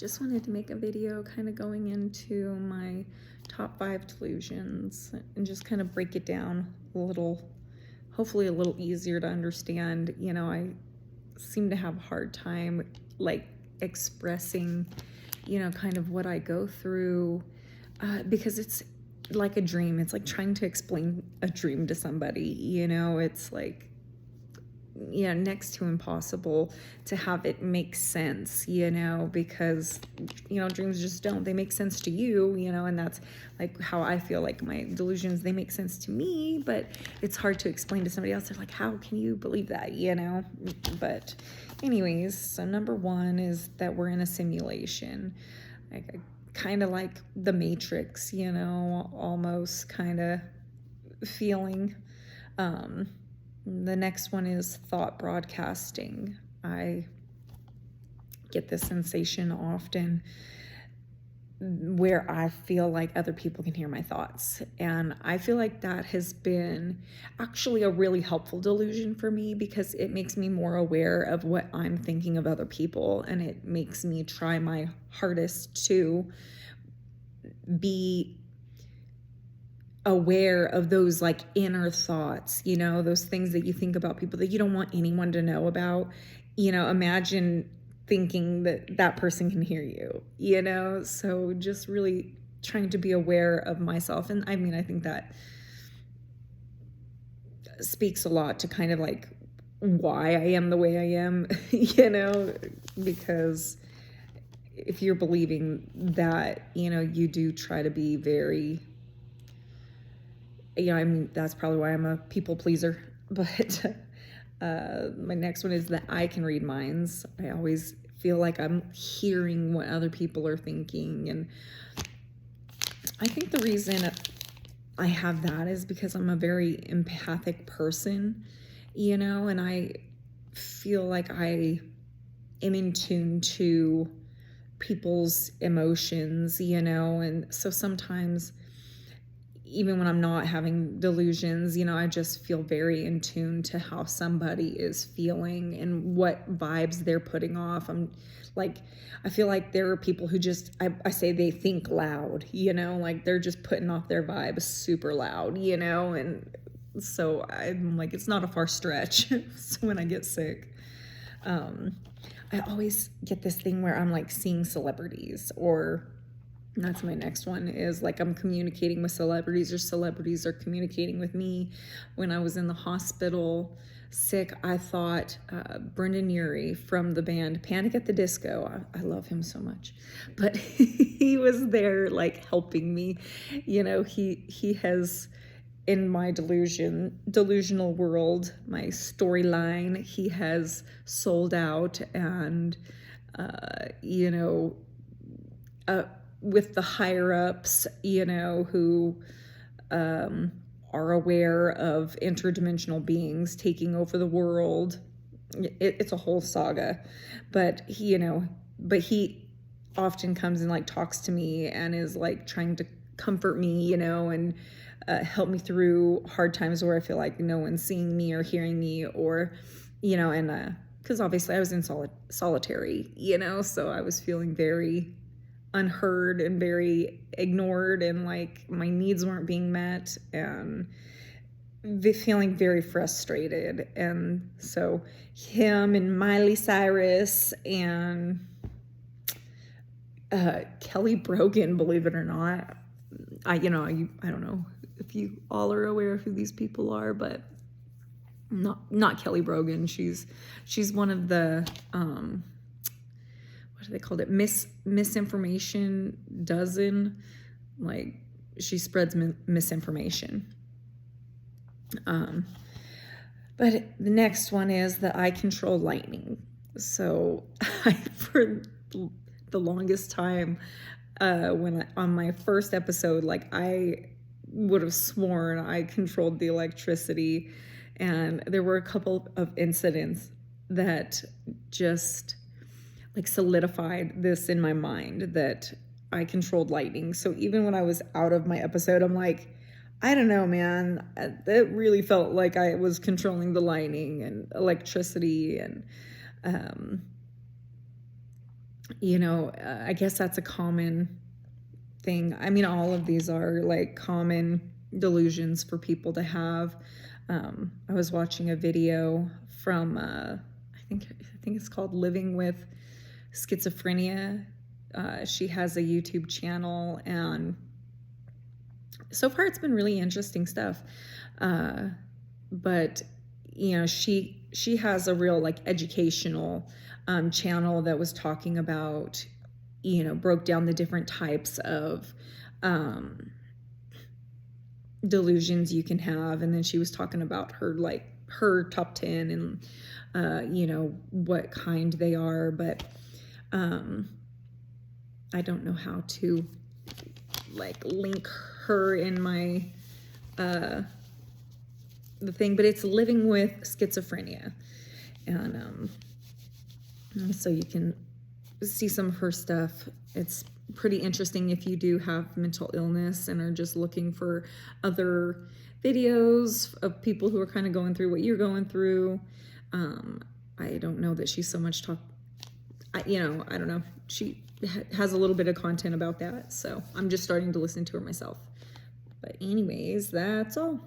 just wanted to make a video kind of going into my top 5 delusions and just kind of break it down a little, hopefully a little easier to understand. I seem to have a hard time like expressing, kind of what I go through because it's like a dream. It's like trying to explain a dream to somebody, it's like, next to impossible to have it make sense, because, dreams just don't. They make sense to you, and that's like how I feel like my delusions, they make sense to me, but it's hard to explain to somebody else. They're like, how can you believe that, But anyways, so number 1 is that we're in a simulation. Like, kind of like the Matrix, almost kind of feeling. The next one is thought broadcasting. I get this sensation often where I feel like other people can hear my thoughts. And I feel like that has been actually a really helpful delusion for me because it makes me more aware of what I'm thinking of other people. And it makes me try my hardest to be aware of those like inner thoughts, those things that you think about people that you don't want anyone to know about. Imagine thinking that that person can hear you, so just really trying to be aware of myself. And I mean, I think that speaks a lot to kind of like why I am the way I am, because if you're believing that, you do try to be very, I mean, that's probably why I'm a people pleaser. But my next one is that I can read minds. I always feel like I'm hearing what other people are thinking. And I think the reason I have that is because I'm a very empathic person, and I feel like I am in tune to people's emotions, and so sometimes even when I'm not having delusions, I just feel very in tune to how somebody is feeling and what vibes they're putting off. I feel like there are people who just, I say they think loud, like they're just putting off their vibes super loud, and so I'm like, it's not a far stretch. So when I get sick, I always get this thing where I'm like seeing celebrities, or that's my next one, is like I'm communicating with celebrities or celebrities are communicating with me. When I was in the hospital sick, I thought Brendan Urie from the band Panic at the Disco, I love him so much, but he was there like helping me. He has, in my delusional world, my storyline, he has sold out and, with the higher ups, who are aware of interdimensional beings taking over the world. It's a whole saga, but he often comes and like talks to me and is like trying to comfort me, and help me through hard times where I feel like no one's seeing me or hearing me, or, and because obviously I was in solitary, so I was feeling very unheard and very ignored, and like my needs weren't being met, and feeling very frustrated. And so him and Miley Cyrus and Kelly Brogan, believe it or not, I don't know if you all are aware of who these people are, but not Kelly Brogan. She's one of the what do they call it? Misinformation dozen. Like, she spreads misinformation. But the next one is that I control lightning. So for the longest time, on my first episode, like I would have sworn I controlled the electricity, and there were a couple of incidents that just like solidified this in my mind that I controlled lightning. So even when I was out of my episode, I'm like, I don't know, man. It really felt like I was controlling the lightning and electricity. And I guess that's a common thing. I mean, all of these are like common delusions for people to have. I was watching a video from I think it's called Living with Schizophrenia. She has a YouTube channel, and so far it's been really interesting stuff. But she has a real like educational channel that was talking about, broke down the different types of delusions you can have, and then she was talking about her top 10 and what kind they are, but I don't know how to like link her in my the thing, but it's Living with Schizophrenia, and so you can see some of her stuff. It's pretty interesting if you do have mental illness and are just looking for other videos of people who are kind of going through what you're going through. I don't know that she's so much I don't know. She has a little bit of content about that, so I'm just starting to listen to her myself. But anyways, that's all.